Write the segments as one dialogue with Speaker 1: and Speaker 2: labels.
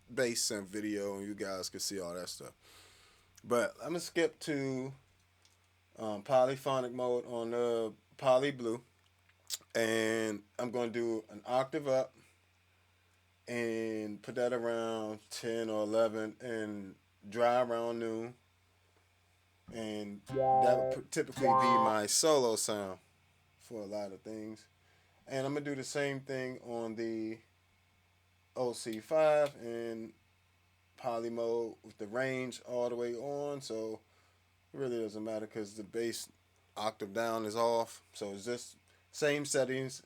Speaker 1: bass synth video, and you guys can see all that stuff. But I'm gonna skip to polyphonic mode on the Poly Blue, and I'm gonna do an octave up and put that around 10 or 11 and dry around noon, and that would typically be my solo sound for a lot of things. And I'm gonna do the same thing on the OC-5 in poly mode with the range all the way on, so it really doesn't matter because the bass octave down is off. So it's just same settings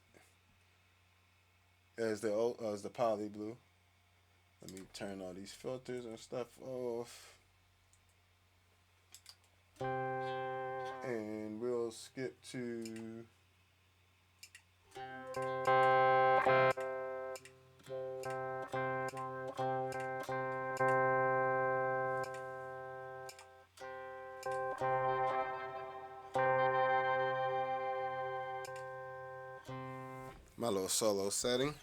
Speaker 1: as the poly blue. Let me turn all these filters and stuff off, and we'll skip to my little solo setting.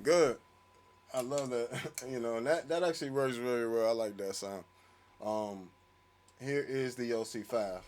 Speaker 1: Good. I love that. And that actually works very well. I like that sound. Um, Here is the OC-5.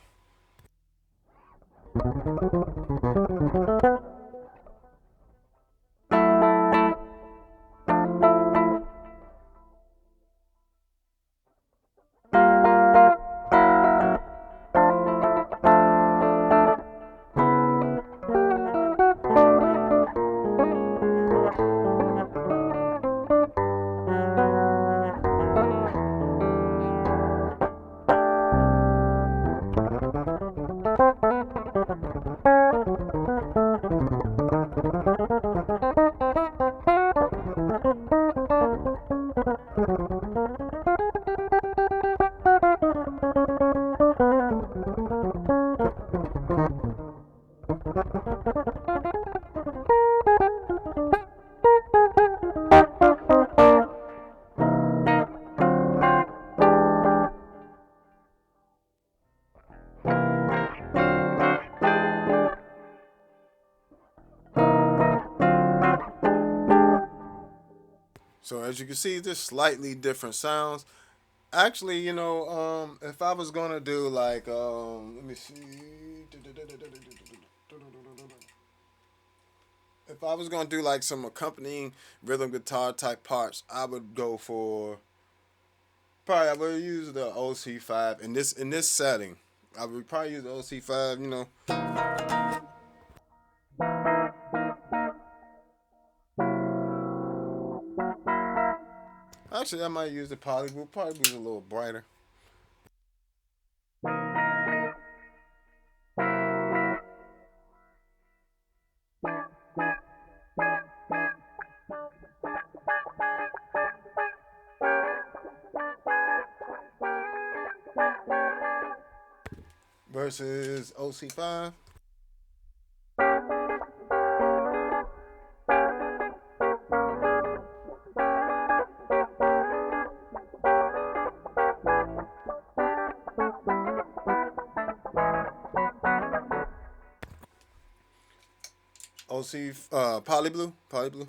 Speaker 1: So as you can see, just slightly different sounds. Actually, if I was gonna do like, let me see, if I was gonna do like some accompanying rhythm guitar type parts, I would go for probably I would use the OC-5 in this setting. I would probably use the OC-5. Actually, I might use the Poly Blue. Poly Blue's a little brighter. Versus OC-5. Poly Blue. Poly Blue.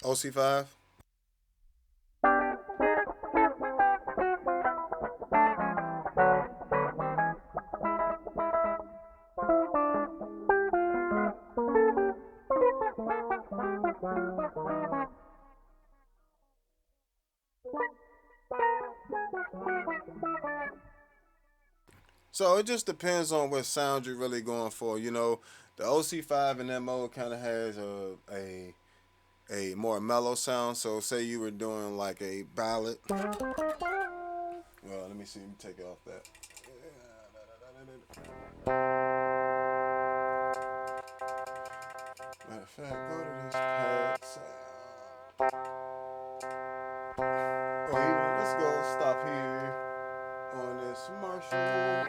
Speaker 1: OC-5. So it just depends on what sound you're really going for. You know, the OC-5 in that mode kind of has a more mellow sound. So say you were doing like a ballad. Well, let me see. Let me take it off that. Matter of fact, go to this pad sound. Or even, let's go stop here on this Marshall.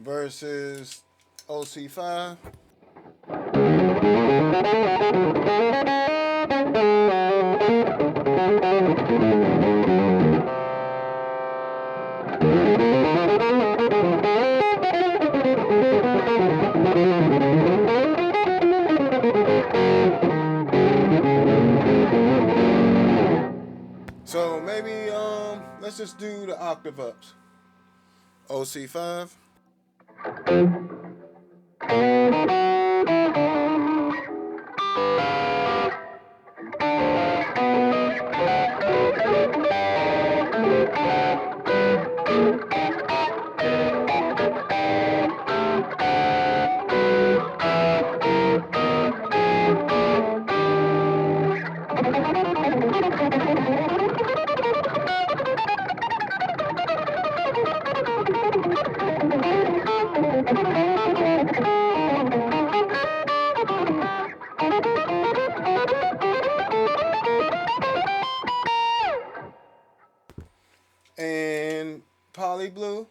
Speaker 1: Versus OC-5. So maybe let's just do the octave ups. OC-5. And Poly Blue.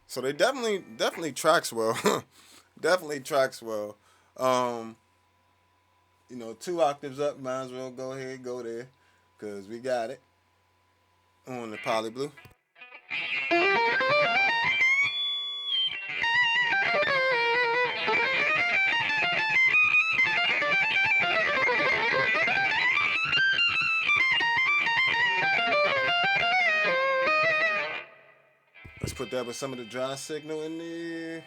Speaker 1: So they definitely tracks well. Definitely tracks well. You know, 2 octaves up, might as well go ahead, go there, cause we got it on the Poly Blue. Let's put that with some of the dry signal in there.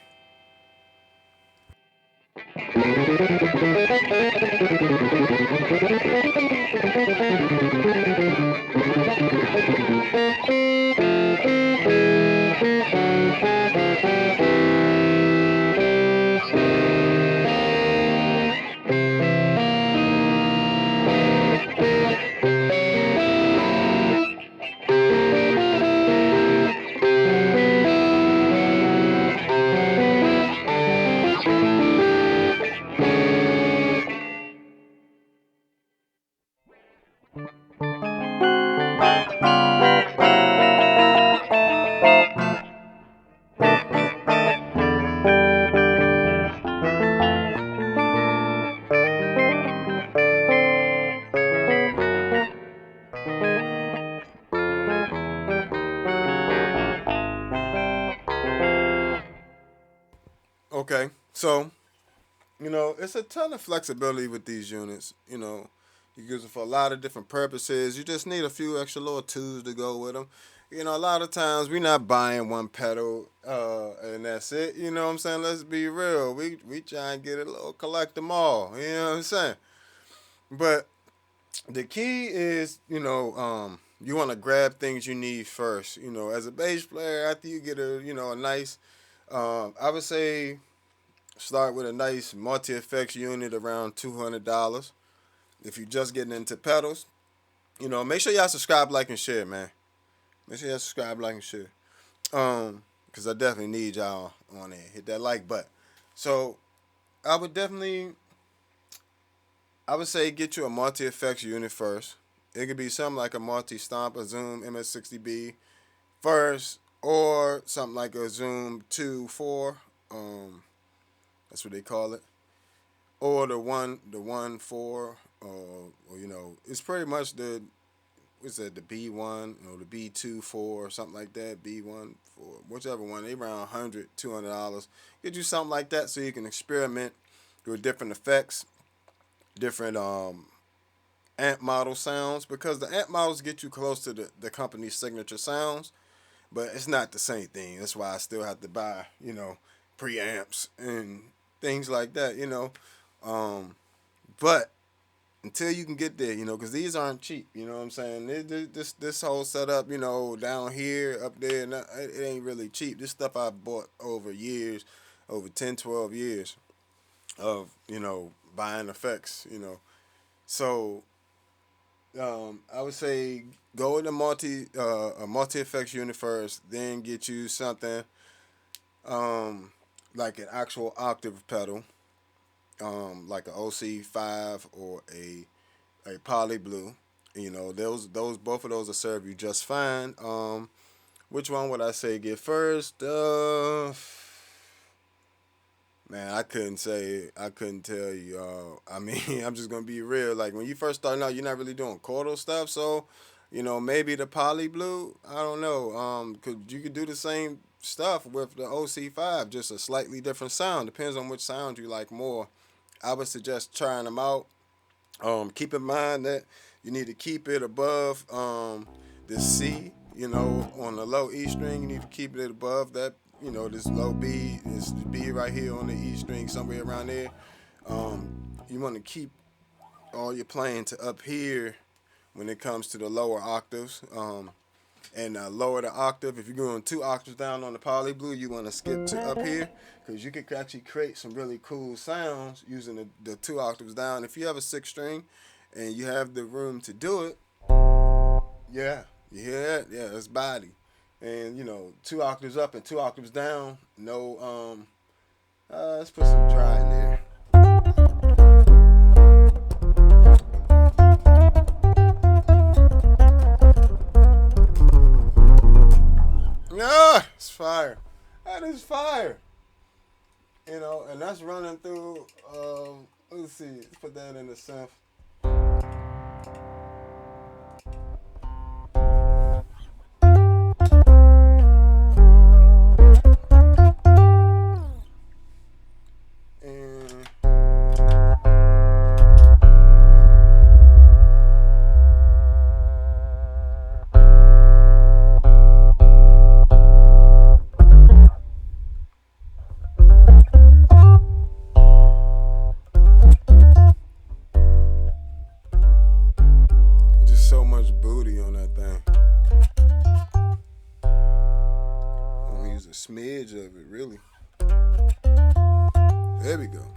Speaker 1: Okay, so it's a ton of flexibility with these units. You use them for a lot of different purposes. You just need a few extra little tools to go with them. A lot of times we're not buying one pedal and that's it. You know what I'm saying? Let's be real. We try and get a little collect them all. You know what I'm saying? But the key is, you want to grab things you need first. As a bass player, after you get a nice, I would say start with a nice multi-effects unit around $200. If you're just getting into pedals, make sure y'all subscribe, like, and share, man. Make sure y'all subscribe, like, and share. Because I definitely need y'all on there. Hit that like button. So, I would say get you a multi-effects unit first. It could be something like a multi-stomp, a Zoom MS60B first, or something like a Zoom 2-4. That's what they call it. Or the 1-4, it's pretty much the B1, the B2-4, or something like that, B1-4, whichever one. They around $100, $200. Get you something like that so you can experiment with different effects, different amp model sounds, because the amp models get you close to the company's signature sounds, but it's not the same thing. That's why I still have to buy, preamps and things like that, but until you can get there, because these aren't cheap, you know what I'm saying? This whole setup, down here, up there, it ain't really cheap. This stuff I bought over years, over 10, 12 years of, buying effects, So, I would say go with a multi-effects unit first, then get you something, like an actual octave pedal, like an OC-5 or a Poly Blue. Those both of those will serve you just fine. Which one would I say get first? Man, I couldn't tell you. I mean, I'm just gonna be real. Like when you first starting out, you're not really doing chordal stuff, so maybe the Poly Blue. I don't know. Cause you could do the same stuff with the OC-5, just a slightly different sound. Depends on which sound you like more. I would suggest trying them out. Keep in mind that you need to keep it above the C. On the low E string, you need to keep it above that. This low B, this B right here on the E string, somewhere around there. You want to keep all your playing to up here when it comes to the lower octaves. And lower the octave. If you're going 2 octaves down on the Poly Blue, you want to skip to up here, because you can actually create some really cool sounds using the 2 octaves down. If you have a 6 string and you have the room to do it, yeah, you hear that? Yeah, that's body. And 2 octaves up and 2 octaves down. No, let's put some dry in there. Ah, it's fire. That is fire. And that's running through. Let's see. Let's put that in the synth. So much booty on that thing. I'm gonna use a smidge of it, really. There we go.